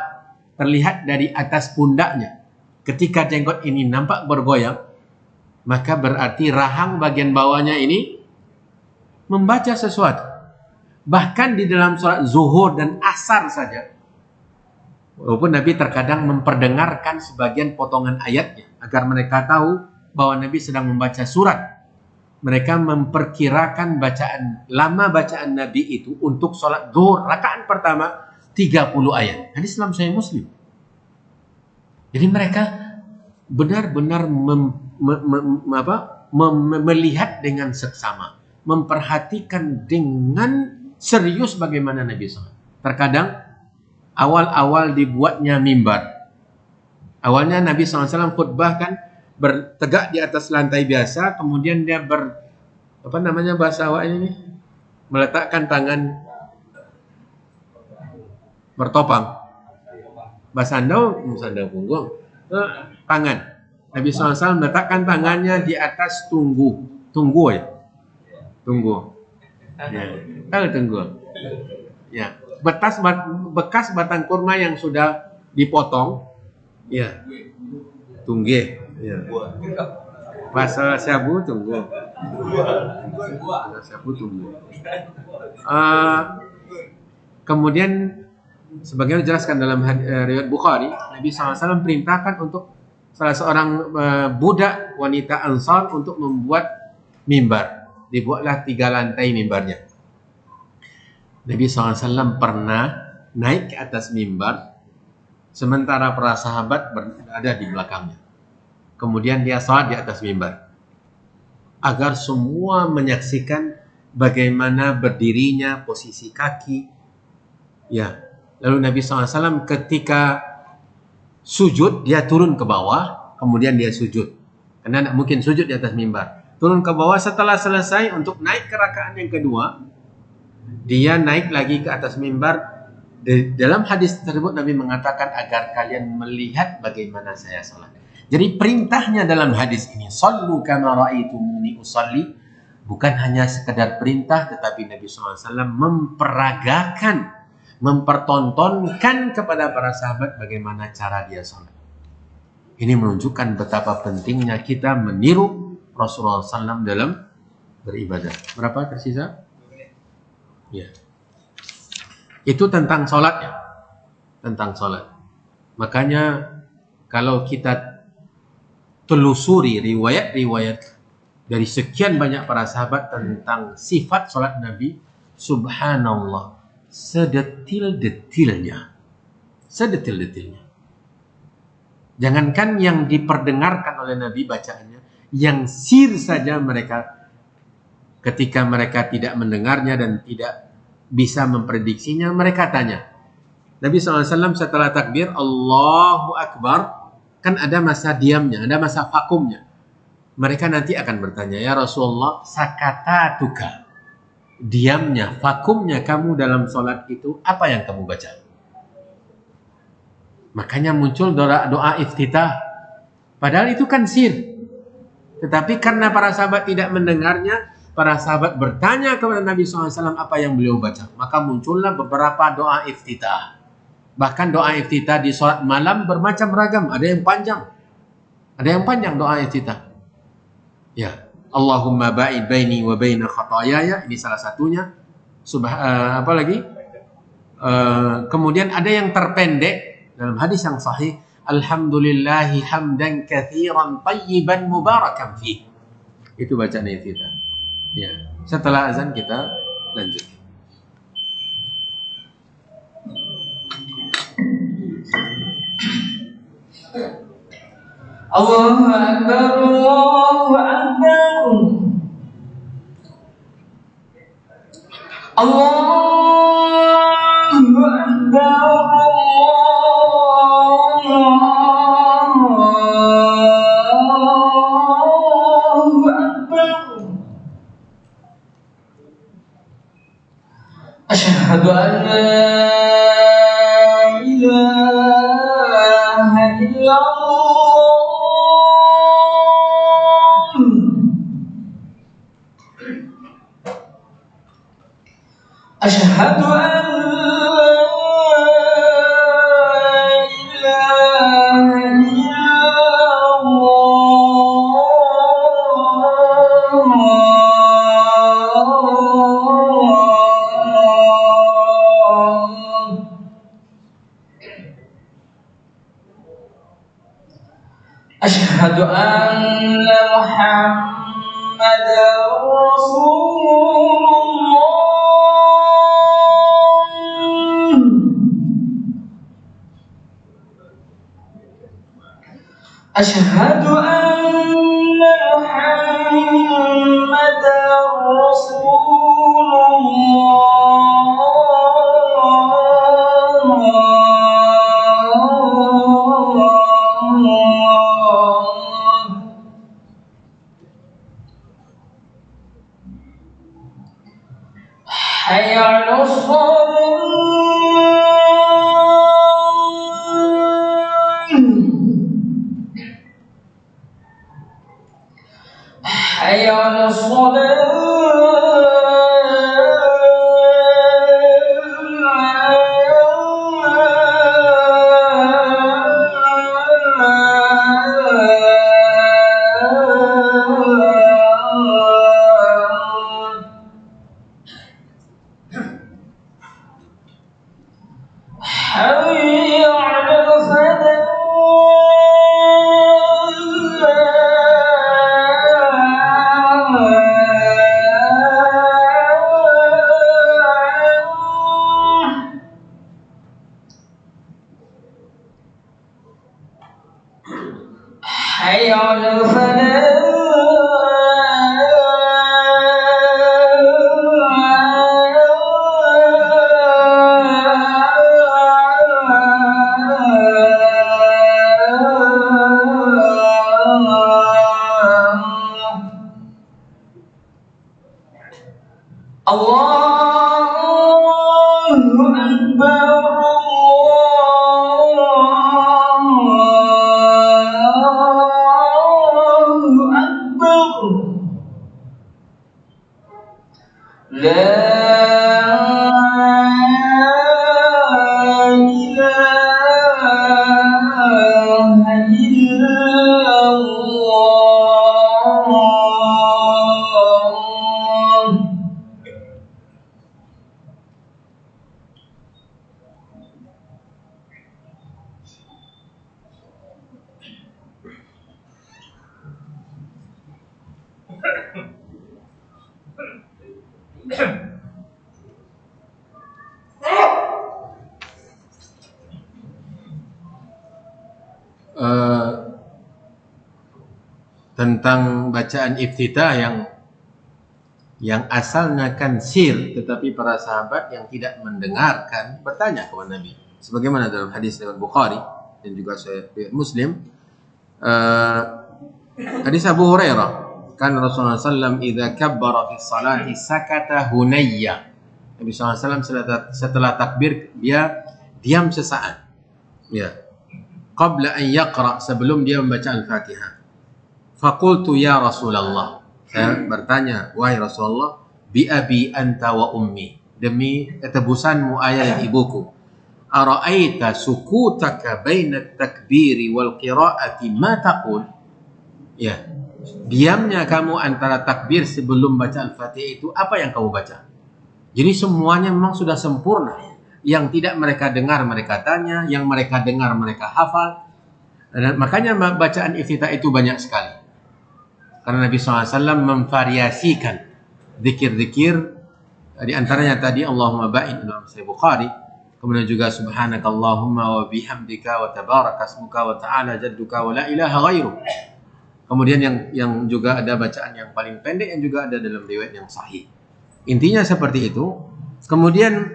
S1: terlihat dari atas pundaknya. Ketika jenggot ini nampak bergoyang, maka berarti rahang bagian bawahnya ini membaca sesuatu. Bahkan di dalam sholat zuhur dan asar saja, walaupun Nabi terkadang memperdengarkan sebagian potongan ayatnya agar mereka tahu bahwa Nabi sedang membaca surat. Mereka memperkirakan lama bacaan Nabi itu untuk sholat zuhur rakaat pertama 30 ayat. Hadis dalam Sahih Muslim. Jadi mereka benar-benar melihat dengan seksama, memperhatikan dengan serius bagaimana Nabi SAW. Terkadang awal-awal dibuatnya mimbar. Awalnya Nabi SAW khutbah kan bertegak di atas lantai biasa, kemudian dia bahasa awak ini meletakkan tangan bertopang. Bahasa Anda punggung. Tangan. Nabi SAW meletakkan tangannya di atas tunggu ya. Tunggu. Ya. Tahu tunggu? Ya. Bekas batang kurma yang sudah dipotong. Ya. Tungge. Ya. Bahasa Syabu tunggu. Bahasa Syabu tunggu. Kemudian sebagaimana dijelaskan dalam riwayat Bukhari, Nabi SAW perintahkan untuk salah seorang budak wanita Ansar untuk membuat mimbar. Dibuatlah 3 lantai mimbarnya. Nabi SAW pernah naik ke atas mimbar, sementara para sahabat berada di belakangnya. Kemudian dia salat di atas mimbar, agar semua menyaksikan bagaimana berdirinya, posisi kaki. Ya. Lalu Nabi SAW ketika sujud, dia turun ke bawah, kemudian dia sujud. Karena tidak mungkin sujud di atas mimbar. Turun ke bawah, setelah selesai untuk naik ke rakaat yang kedua, dia naik lagi ke atas mimbar. Dalam hadis tersebut Nabi mengatakan agar kalian melihat bagaimana saya salat. Jadi perintahnya dalam hadis ini, sallu kama ra'aitumuni usalli, bukan hanya sekedar perintah, tetapi Nabi SAW mempertontonkan kepada para sahabat bagaimana cara dia salat. Ini menunjukkan betapa pentingnya kita meniru Rasulullah SAW dalam beribadah. Berapa tersisa? Ya. Itu tentang salatnya. Tentang salat. Makanya kalau kita telusuri riwayat-riwayat dari sekian banyak para sahabat tentang sifat salat Nabi, subhanallah, sedetil-detilnya. Jangankan yang diperdengarkan oleh Nabi bacaannya, yang sir saja mereka, ketika mereka tidak mendengarnya dan tidak bisa memprediksinya, mereka tanya. Nabi SAW setelah takbir Allahu Akbar, kan ada masa diamnya, ada masa vakumnya. Mereka nanti akan bertanya, ya Rasulullah, sakatatuka, diamnya, vakumnya kamu dalam sholat itu, apa yang kamu baca? Makanya muncul doa iftitah. Padahal itu kan sir. Tetapi karena para sahabat tidak mendengarnya, para sahabat bertanya kepada Nabi SAW apa yang beliau baca. Maka muncullah beberapa doa iftitah. Bahkan doa iftitah di sholat malam bermacam ragam. Ada yang panjang. Ada yang panjang doa iftitah. Ya. Allahumma ba'id baini wa baina khatayaya. Ini salah satunya. Apa lagi? Kemudian ada yang terpendek. Dalam hadis yang sahih. Alhamdulillahi hamdan kathiran tayyiban mubarakan fih. Itu bacaan iftitah. Ya. Setelah azan kita lanjut.
S2: Allahu Akbar, Allahu Akbar. Allahu Akbar, Allahu Akbar. Asyhadu an la ilaha illallah. Asyhadu an la ilaha illallah. أشهد أن محمدا رسول الله أشهد أن محمدا رسول الله حي على الصلاة حي على الصلاة حي على الفلاح حي على الفلاح الله أكبر الله أكبر لا إله إلا الله
S1: Tentang bacaan iftitah yang asalnya kan sir, tetapi para sahabat yang tidak mendengarkan bertanya kepada Nabi. Sebagaimana dalam hadis riwayat Bukhari dan juga riwayat Muslim, hadis Abu Hurairah, kan Rasulullah SAW idza kabbara fi salati sakata hunayya. Nabi SAW setelah takbir dia diam sesaat. Ya. Qabla an yaqra, sebelum dia membaca Al-Fatihah. Faqultu ya Rasulullah, saya bertanya, wahai Rasulullah, bi abi anta wa ummi, demi ketebusanmu ayah dan ibuku, ara'aita sukutaka baina at-takbiri wal qira'ati ma taqul? Ya, diamnya kamu antara takbir sebelum baca Al-Fatihah itu apa yang kamu baca? Jadi semuanya memang sudah sempurna. Yang tidak mereka dengar mereka tanya, yang mereka dengar mereka hafal. Dan makanya bacaan iftitah itu banyak sekali. Karena Nabi SAW memvariasikan zikir-zikir, di antaranya tadi Allahumma ba'in dalam Sahih Bukhari, kemudian juga subhanakallahumma wa bihamdika wa tabarakasmuka wa ta'ala jadduka wa la ilaha ghairu. Kemudian yang juga ada bacaan yang paling pendek yang juga ada dalam riwayat yang sahih. Intinya seperti itu. Kemudian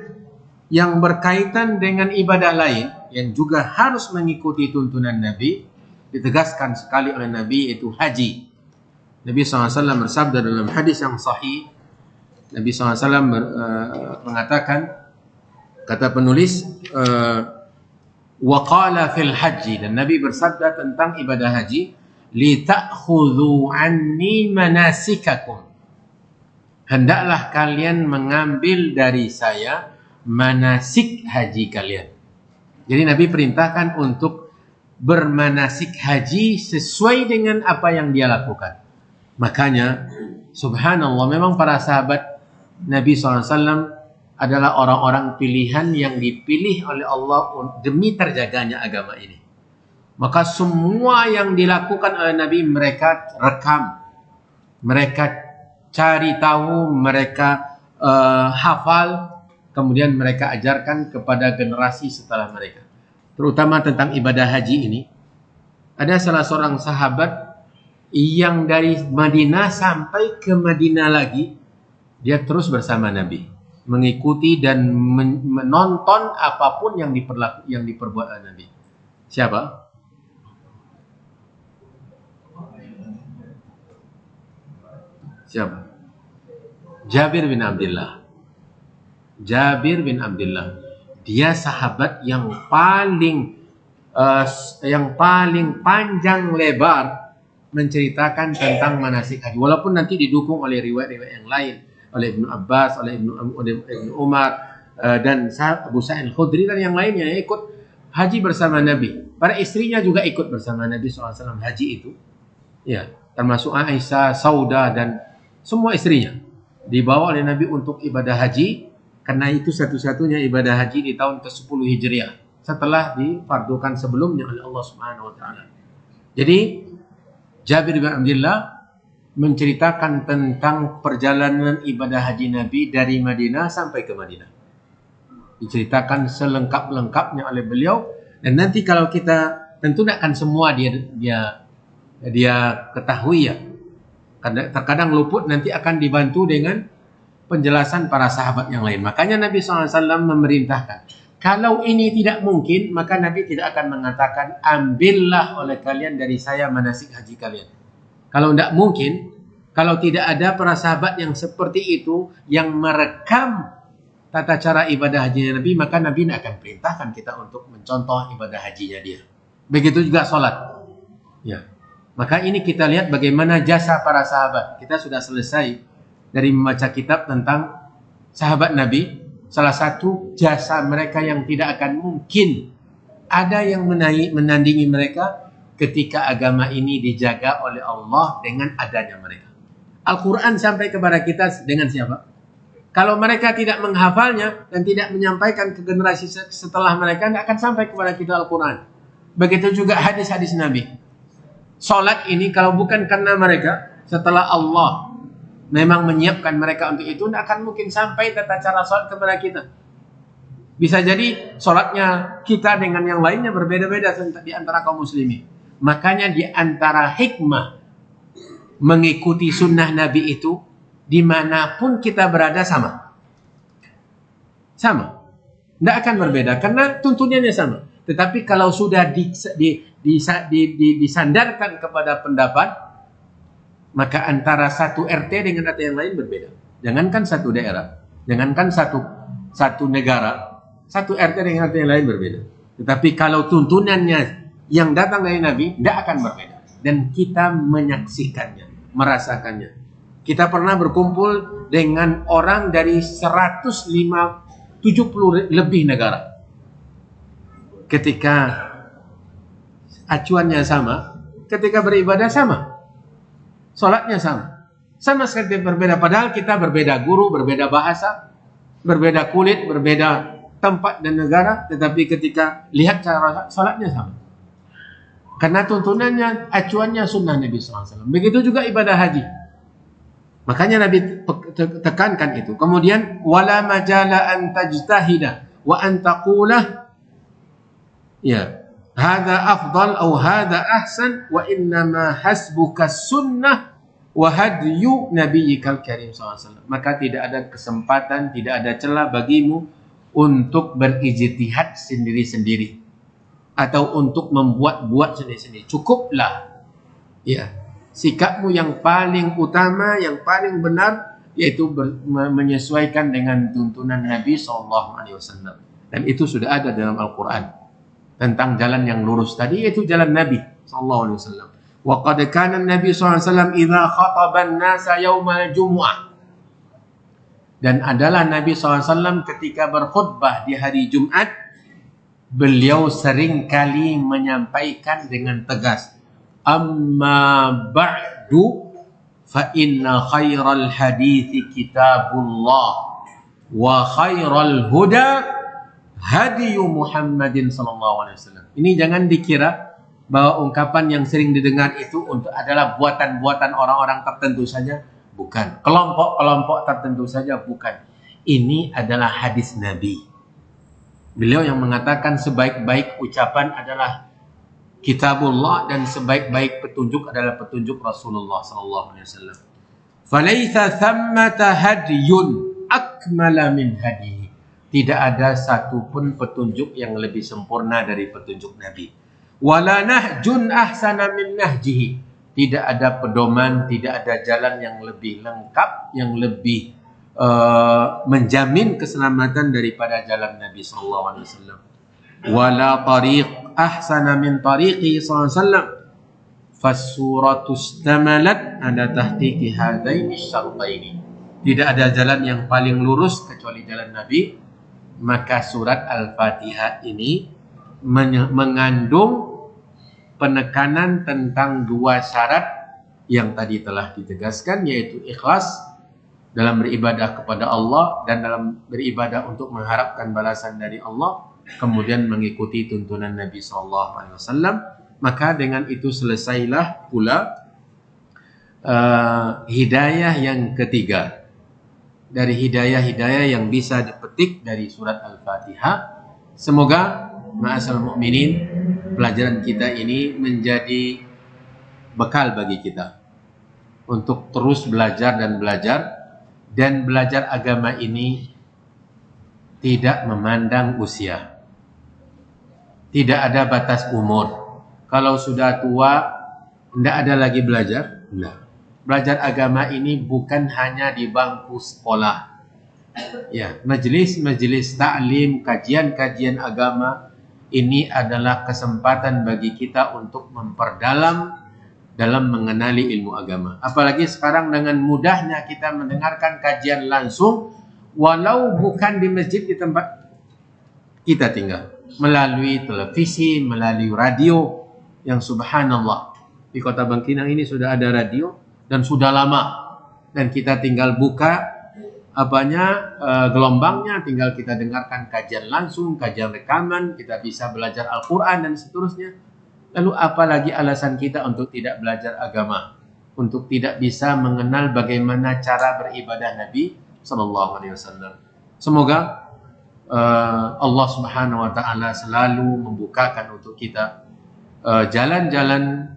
S1: yang berkaitan dengan ibadah lain yang juga harus mengikuti tuntunan Nabi, ditegaskan sekali oleh Nabi, yaitu haji. Nabi SAW bersabda dalam hadis yang sahih, Nabi SAW mengatakan, kata penulis, waqala fil haji, dan Nabi bersabda tentang ibadah haji, li ta'khudhu anni manasikakum, hendaklah kalian mengambil dari saya manasik haji kalian. Jadi Nabi perintahkan untuk bermanasik haji sesuai dengan apa yang dia lakukan. Makanya subhanallah, memang para sahabat Nabi SAW adalah orang-orang pilihan yang dipilih oleh Allah demi terjaganya agama ini. Maka semua yang dilakukan oleh Nabi mereka rekam, mereka cari tahu, mereka hafal, kemudian mereka ajarkan kepada generasi setelah mereka. Terutama tentang ibadah haji ini. Ada salah seorang sahabat yang dari Madinah sampai ke Madinah lagi, dia terus bersama Nabi, mengikuti dan menonton apapun yang diperbuat oleh Nabi. Siapa? Siapa? Jabir bin Abdullah. Jabir bin Abdullah. Dia sahabat yang paling panjang lebar menceritakan tentang manasik haji. Walaupun nanti didukung oleh riwayat-riwayat yang lain, oleh Ibnu Abbas, oleh Ibnu Umar, dan Abu Sa'id Al-Khudri dan yang lainnya yang ikut haji bersama Nabi. Para istrinya juga ikut bersama Nabi SAW haji itu. Ya, termasuk Aisyah, Saudah dan semua istrinya dibawa oleh Nabi untuk ibadah haji, karena itu satu-satunya ibadah haji di tahun ke-10 Hijriah setelah difardukan sebelumnya oleh Allah Subhanahu wa taala. Jadi Jabir bin Abdullah menceritakan tentang perjalanan ibadah haji Nabi dari Madinah sampai ke Madinah. Diceritakan selengkap-lengkapnya oleh beliau, dan nanti kalau kita tentu tidak akan semua dia ketahui ya. Terkadang luput, nanti akan dibantu dengan penjelasan para sahabat yang lain. Makanya Nabi SAW memerintahkan, kalau ini tidak mungkin, maka Nabi tidak akan mengatakan, ambillah oleh kalian dari saya manasik haji kalian. Kalau tidak mungkin, kalau tidak ada para sahabat yang seperti itu, yang merekam tata cara ibadah hajinya Nabi, maka Nabi tidak akan perintahkan kita untuk mencontoh ibadah hajinya dia. Begitu juga sholat. Ya. Maka ini kita lihat bagaimana jasa para sahabat. Kita sudah selesai dari membaca kitab tentang sahabat Nabi. Salah satu jasa mereka yang tidak akan mungkin ada yang menandingi mereka ketika agama ini dijaga oleh Allah dengan adanya mereka. Al-Quran sampai kepada kita dengan siapa? Kalau mereka tidak menghafalnya dan tidak menyampaikan ke generasi setelah mereka, tidak akan sampai kepada kita Al-Quran. Begitu juga hadis-hadis Nabi. Salat ini kalau bukan karena mereka, setelah Allah memang menyiapkan mereka untuk itu, tidak akan mungkin sampai tata cara salat kepada kita. Bisa jadi salatnya kita dengan yang lainnya berbeda-beda di antara kaum muslimin. Makanya di antara hikmah mengikuti sunnah Nabi itu, dimanapun kita berada sama. Sama. Tidak akan berbeda karena tuntunannya sama. Tetapi kalau sudah disandarkan kepada pendapat, maka antara satu RT dengan RT yang lain berbeda. Jangankan satu daerah, jangankan satu negara, satu RT dengan RT yang lain berbeda. Tetapi kalau tuntunannya yang datang dari Nabi, tidak akan berbeda. Dan kita menyaksikannya, merasakannya. Kita pernah berkumpul dengan orang dari 170 lebih negara. Ketika acuannya sama, ketika beribadah sama, sholatnya sama sekali berbeda. Padahal kita berbeda guru, berbeda bahasa, berbeda kulit, berbeda tempat dan negara, tetapi ketika lihat cara sholatnya sama. Karena tuntunannya, acuannya sunnah Nabi SAW. Begitu juga ibadah haji. Makanya Nabi tekankan itu. Kemudian, wala majala an tajtahida wa an taqula ya, hadza afdal atau hadza ahsan wa innama hasbuka sunnah wa hadyu nabiyyikal karim sallallahu. Maka tidak ada kesempatan, tidak ada celah bagimu untuk berijtihad sendiri-sendiri atau untuk membuat-buat sendiri-sendiri. Cukuplah ya, sikapmu yang paling utama, yang paling benar, yaitu menyesuaikan dengan tuntunan Nabi SAW. Dan itu sudah ada dalam Al-Quran. Tentang jalan yang lurus tadi, yaitu jalan Nabi SAW. Wa qad kana Nabi SAW idza khataba an-nasa yaumal jumu'ah. Dan adalah Nabi SAW ketika berkhutbah di hari Jumat, beliau sering kali menyampaikan dengan tegas, amma ba'du fa inna khairal hadithi kitabullah wa khairal huda hadiyu Muhammadin sallallahu alaihi wasallam. Ini jangan dikira bahwa ungkapan yang sering didengar itu adalah buatan-buatan orang-orang tertentu saja? Bukan. Kelompok-kelompok tertentu saja? Bukan. Ini adalah hadis Nabi. Beliau yang mengatakan sebaik-baik ucapan adalah kitabullah dan sebaik-baik petunjuk adalah petunjuk Rasulullah SAW. Falaitha thammata hadiyun akmala min hadihi. Tidak ada satupun petunjuk yang lebih sempurna dari petunjuk Nabi. Wala nahjun ahsana min nahjihi. Tidak ada pedoman, tidak ada jalan yang lebih lengkap, yang lebih menjamin keselamatan daripada jalan Nabi SAW. Wala tariq ahsana min tariqi SAW. Fasuratu istamalat ala tahqiqi hadaini syartaini. Tidak ada jalan yang paling lurus kecuali jalan Nabi. Maka surat Al-Fatihah ini mengandung penekanan tentang dua syarat yang tadi telah ditegaskan, yaitu ikhlas dalam beribadah kepada Allah dan dalam beribadah untuk mengharapkan balasan dari Allah, kemudian mengikuti tuntunan Nabi SAW. Maka dengan itu selesailah pula hidayah yang ketiga dari hidayah-hidayah yang bisa dipetik dari surat Al-Fatihah. Semoga ma'asal mu'minin, pelajaran kita ini menjadi bekal bagi kita untuk terus belajar dan belajar agama ini tidak memandang usia. Tidak ada batas umur. Kalau sudah tua, tidak ada lagi belajar. Nah, belajar agama ini bukan hanya di bangku sekolah. Ya, majelis-majelis taklim, kajian-kajian agama ini adalah kesempatan bagi kita untuk memperdalam dalam mengenali ilmu agama. Apalagi sekarang dengan mudahnya kita mendengarkan kajian langsung, walau bukan di masjid di tempat kita tinggal, melalui televisi, melalui radio. Yang subhanallah, di Kota Bangkinang ini sudah ada radio dan sudah lama, dan kita tinggal buka gelombangnya, tinggal kita dengarkan kajian langsung, kajian rekaman, kita bisa belajar Al-Quran dan seterusnya. Lalu apalagi alasan kita untuk tidak belajar agama, untuk tidak bisa mengenal bagaimana cara beribadah Nabi SAW. Semoga Allah Subhanahu Wa Taala selalu membukakan untuk kita jalan-jalan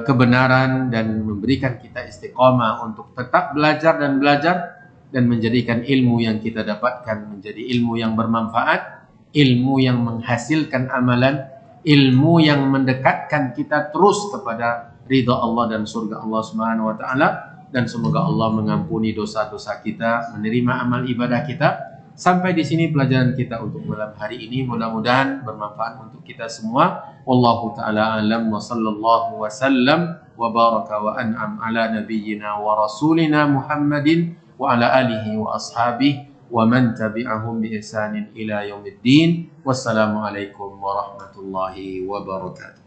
S1: kebenaran dan memberikan kita istiqomah untuk tetap belajar dan menjadikan ilmu yang kita dapatkan menjadi ilmu yang bermanfaat, ilmu yang menghasilkan amalan, ilmu yang mendekatkan kita terus kepada ridha Allah dan surga Allah Subhanahu Wa Taala. Dan semoga Allah mengampuni dosa-dosa kita, menerima amal ibadah kita. Sampai di sini pelajaran kita untuk malam hari ini. Mudah-mudahan bermanfaat untuk kita semua. Wallahu ta'ala alam wa sallallahu wa sallam wa baraka wa an'am ala nabiyyina wa rasulina Muhammadin wa ala alihi wa ashabihi wa man tabi'ahum bi ihsanin ila yaumiddin. Wassalamualaikum warahmatullahi wabarakatuh.